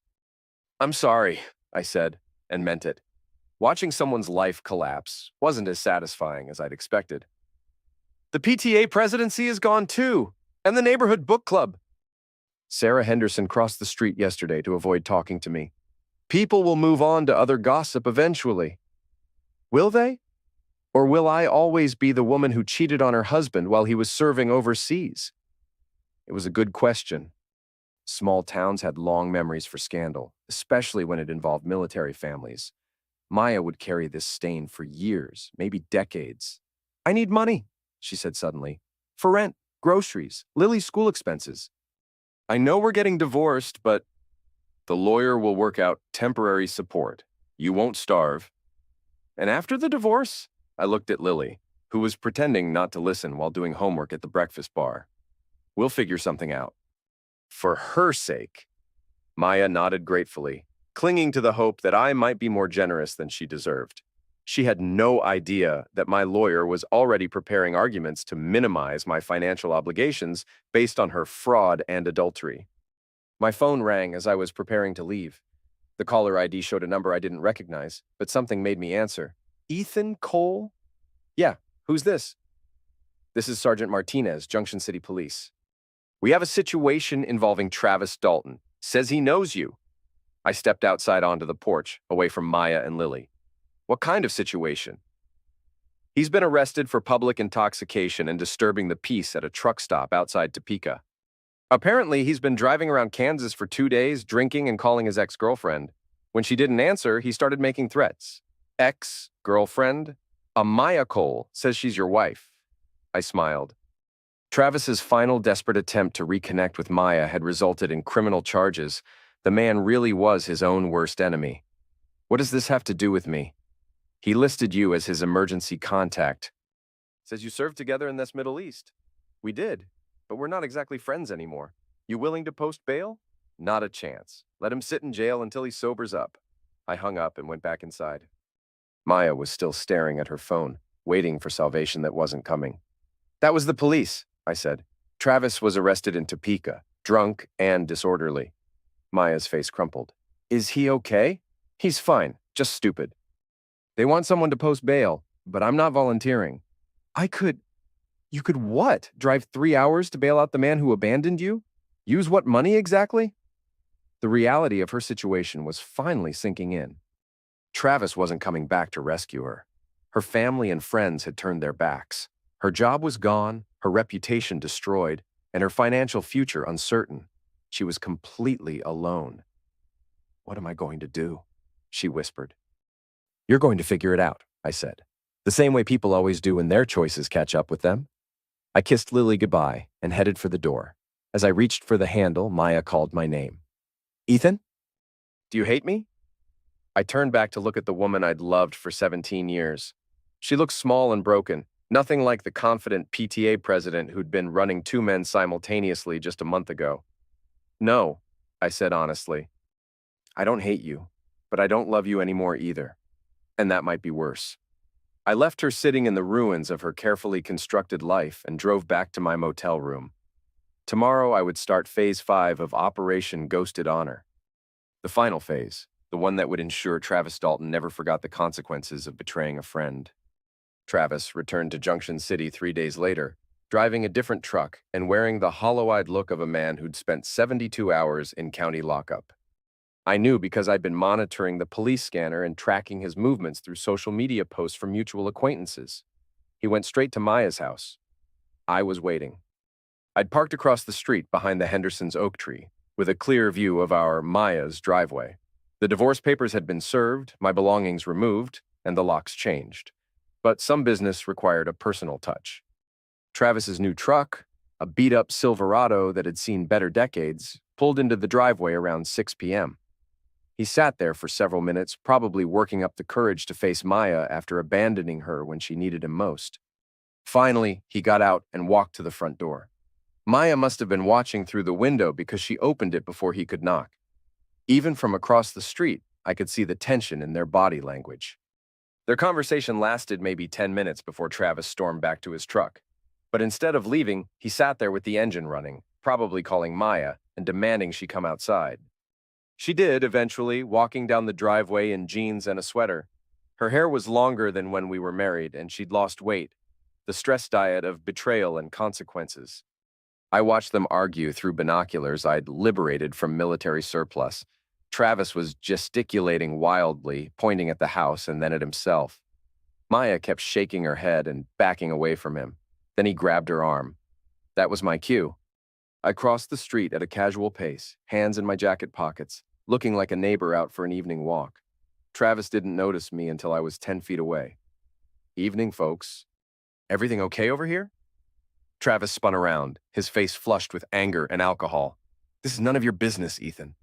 I'm sorry, I said, and meant it. Watching someone's life collapse wasn't as satisfying as I'd expected. The PTA presidency is gone too, and the neighborhood book club. Sarah Henderson crossed the street yesterday to avoid talking to me. People will move on to other gossip eventually. Will they? Or will I always be the woman who cheated on her husband while he was serving overseas? It was a good question. Small towns had long memories for scandal, especially when it involved military families. Maya would carry this stain for years, maybe decades. I need money, she said suddenly. For rent, groceries, Lily's school expenses. I know we're getting divorced, but the lawyer will work out temporary support. You won't starve. And after the divorce? I looked at Lily, who was pretending not to listen while doing homework at the breakfast bar. We'll figure something out. For her sake. Maya nodded gratefully, clinging to the hope that I might be more generous than she deserved. She had no idea that my lawyer was already preparing arguments to minimize my financial obligations based on her fraud and adultery. My phone rang as I was preparing to leave. The caller ID showed a number I didn't recognize, but something made me answer. Ethan Cole? Yeah, who's this? This is Sergeant Martinez, Junction City Police. We have a situation involving Travis Dalton. Says he knows you. I stepped outside onto the porch, away from Maya and Lily. What kind of situation? He's been arrested for public intoxication and disturbing the peace at a truck stop outside Topeka. Apparently, he's been driving around Kansas for 2 days, drinking and calling his ex-girlfriend. When she didn't answer, he started making threats. Ex-girlfriend? A Maya Cole says she's your wife. I smiled. Travis's final desperate attempt to reconnect with Maya had resulted in criminal charges. The man really was his own worst enemy. What does this have to do with me? He listed you as his emergency contact. Says you served together in this Middle East. We did, but we're not exactly friends anymore. You willing to post bail? Not a chance. Let him sit in jail until he sobers up. I hung up and went back inside. Maya was still staring at her phone, waiting for salvation that wasn't coming. That was the police, I said. Travis was arrested in Topeka, drunk and disorderly. Maya's face crumpled. Is he okay? He's fine, just stupid. They want someone to post bail, but I'm not volunteering. You could what? Drive 3 hours to bail out the man who abandoned you? Use what money exactly? The reality of her situation was finally sinking in. Travis wasn't coming back to rescue her. Her family and friends had turned their backs. Her job was gone, her reputation destroyed, and her financial future uncertain. She was completely alone. What am I going to do? She whispered. You're going to figure it out, I said. The same way people always do when their choices catch up with them. I kissed Lily goodbye and headed for the door. As I reached for the handle, Maya called my name. Ethan? Do you hate me? I turned back to look at the woman I'd loved for 17 years. She looked small and broken, nothing like the confident PTA president who'd been running 2 men simultaneously just a month ago. No, I said honestly. I don't hate you, but I don't love you anymore either. And that might be worse. I left her sitting in the ruins of her carefully constructed life and drove back to my motel room. Tomorrow I would start Phase 5 of Operation Ghosted Honor. The final phase, the one that would ensure Travis Dalton never forgot the consequences of betraying a friend. Travis returned to Junction City 3 days later, driving a different truck and wearing the hollow-eyed look of a man who'd spent 72 hours in county lockup. I knew because I'd been monitoring the police scanner and tracking his movements through social media posts from mutual acquaintances. He went straight to Maya's house. I was waiting. I'd parked across the street behind the Henderson's oak tree, with a clear view of our Maya's driveway. The divorce papers had been served, my belongings removed, and the locks changed. But some business required a personal touch. Travis's new truck, a beat-up Silverado that had seen better decades, pulled into the driveway around 6 p.m. He sat there for several minutes, probably working up the courage to face Maya after abandoning her when she needed him most. Finally, he got out and walked to the front door. Maya must have been watching through the window because she opened it before he could knock. Even from across the street, I could see the tension in their body language. Their conversation lasted maybe 10 minutes before Travis stormed back to his truck. But instead of leaving, he sat there with the engine running, probably calling Maya and demanding she come outside. She did, eventually, walking down the driveway in jeans and a sweater. Her hair was longer than when we were married, and she'd lost weight, the stress diet of betrayal and consequences. I watched them argue through binoculars I'd liberated from military surplus. Travis was gesticulating wildly, pointing at the house and then at himself. Maya kept shaking her head and backing away from him. Then he grabbed her arm. That was my cue. I crossed the street at a casual pace, hands in my jacket pockets, looking like a neighbor out for an evening walk. Travis didn't notice me until I was 10 feet away. Evening, folks. Everything okay over here? Travis spun around, his face flushed with anger and alcohol. This is none of your business, Ethan.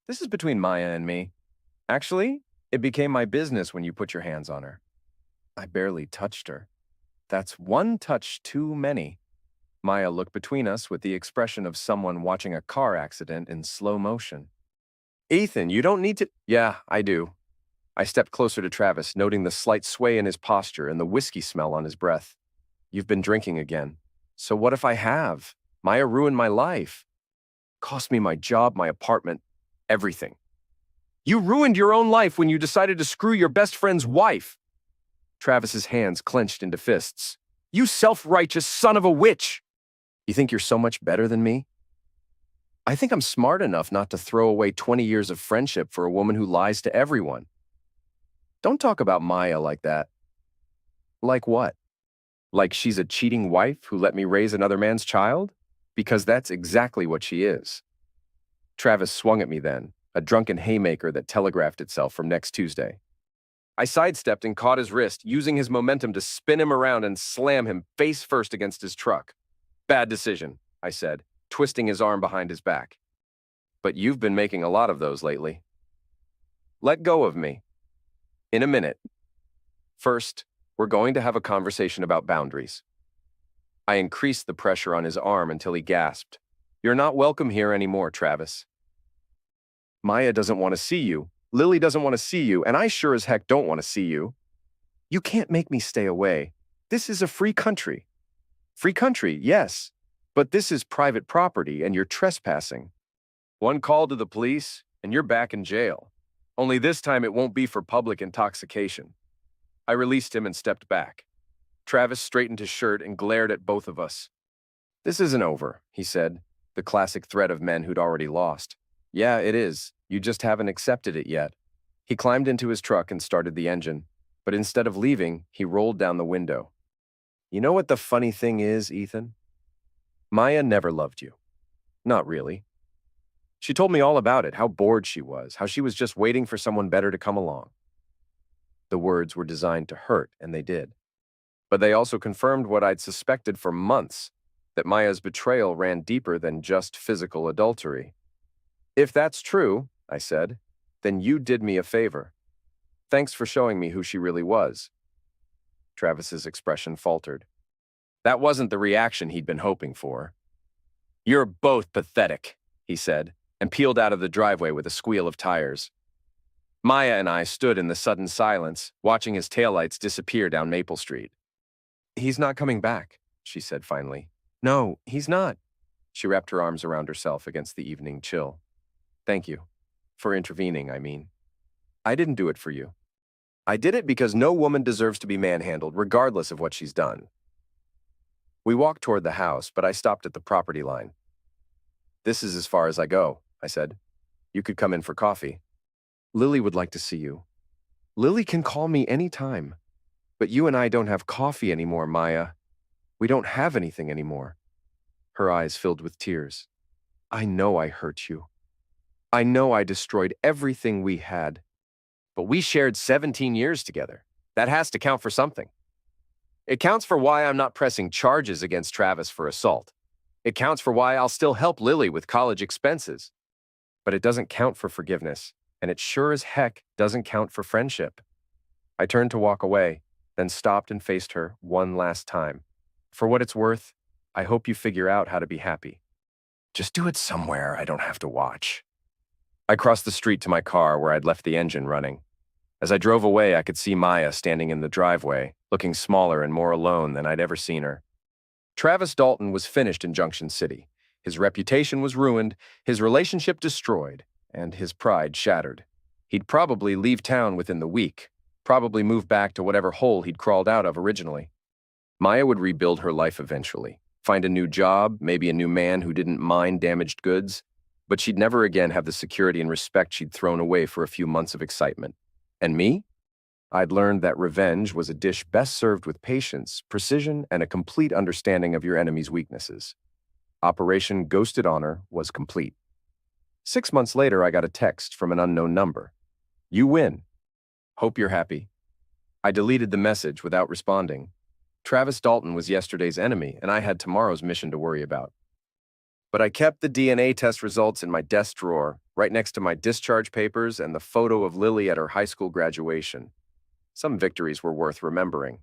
This is between Maya and me. Actually, it became my business when you put your hands on her. I barely touched her. That's one touch too many. Maya looked between us with the expression of someone watching a car accident in slow motion. Ethan, you don't need to— Yeah, I do. I stepped closer to Travis, noting the slight sway in his posture and the whiskey smell on his breath. You've been drinking again. So what if I have? Maya ruined my life. Cost me my job, my apartment, everything. You ruined your own life when you decided to screw your best friend's wife. Travis's hands clenched into fists. You self-righteous son of a witch! You think you're so much better than me? I think I'm smart enough not to throw away 20 years of friendship for a woman who lies to everyone. Don't talk about Maya like that. Like what? Like she's a cheating wife who let me raise another man's child? Because that's exactly what she is. Travis swung at me then, a drunken haymaker that telegraphed itself from next Tuesday. I sidestepped and caught his wrist, using his momentum to spin him around and slam him face first against his truck. Bad decision, I said, twisting his arm behind his back. But you've been making a lot of those lately. Let go of me. In a minute. First, we're going to have a conversation about boundaries. I increased the pressure on his arm until he gasped. You're not welcome here anymore, Travis. Maya doesn't want to see you. Lily doesn't want to see you, and I sure as heck don't want to see you. You can't make me stay away. This is a free country. Free country, yes, but this is private property and you're trespassing. One call to the police, and you're back in jail. Only this time it won't be for public intoxication. I released him and stepped back. Travis straightened his shirt and glared at both of us. This isn't over, he said, the classic threat of men who'd already lost. Yeah, it is. You just haven't accepted it yet. He climbed into his truck and started the engine, but instead of leaving, he rolled down the window. You know what the funny thing is, Ethan? Maya never loved you. Not really. She told me all about it, how bored she was, how she was just waiting for someone better to come along. The words were designed to hurt, and they did. But they also confirmed what I'd suspected for months, that Maya's betrayal ran deeper than just physical adultery. If that's true, I said, then you did me a favor. Thanks for showing me who she really was. Travis's expression faltered. That wasn't the reaction he'd been hoping for. You're both pathetic, he said, and peeled out of the driveway with a squeal of tires. Maya and I stood in the sudden silence, watching his taillights disappear down Maple Street. He's not coming back, she said finally. No, he's not. She wrapped her arms around herself against the evening chill. Thank you. For intervening, I mean. I didn't do it for you. I did it because no woman deserves to be manhandled, regardless of what she's done. We walked toward the house, but I stopped at the property line. This is as far as I go, I said. You could come in for coffee. Lily would like to see you. Lily can call me any time. But you and I don't have coffee anymore, Maya. We don't have anything anymore. Her eyes filled with tears. I know I hurt you. I know I destroyed everything we had. But we shared 17 years together. That has to count for something. It counts for why I'm not pressing charges against Travis for assault. It counts for why I'll still help Lily with college expenses. But it doesn't count for forgiveness, and it sure as heck doesn't count for friendship. I turned to walk away, then stopped and faced her one last time. For what it's worth, I hope you figure out how to be happy. Just do it somewhere I don't have to watch. I crossed the street to my car where I'd left the engine running. As I drove away, I could see Maya standing in the driveway, looking smaller and more alone than I'd ever seen her. Travis Dalton was finished in Junction City. His reputation was ruined, his relationship destroyed, and his pride shattered. He'd probably leave town within the week, probably move back to whatever hole he'd crawled out of originally. Maya would rebuild her life eventually, find a new job, maybe a new man who didn't mind damaged goods, but she'd never again have the security and respect she'd thrown away for a few months of excitement. And me? I'd learned that revenge was a dish best served with patience, precision, and a complete understanding of your enemy's weaknesses. Operation Ghosted Honor was complete. 6 months later, I got a text from an unknown number. You win. Hope you're happy. I deleted the message without responding. Travis Dalton was yesterday's enemy, and I had tomorrow's mission to worry about. But I kept the DNA test results in my desk drawer, right next to my discharge papers and the photo of Lily at her high school graduation. Some victories were worth remembering.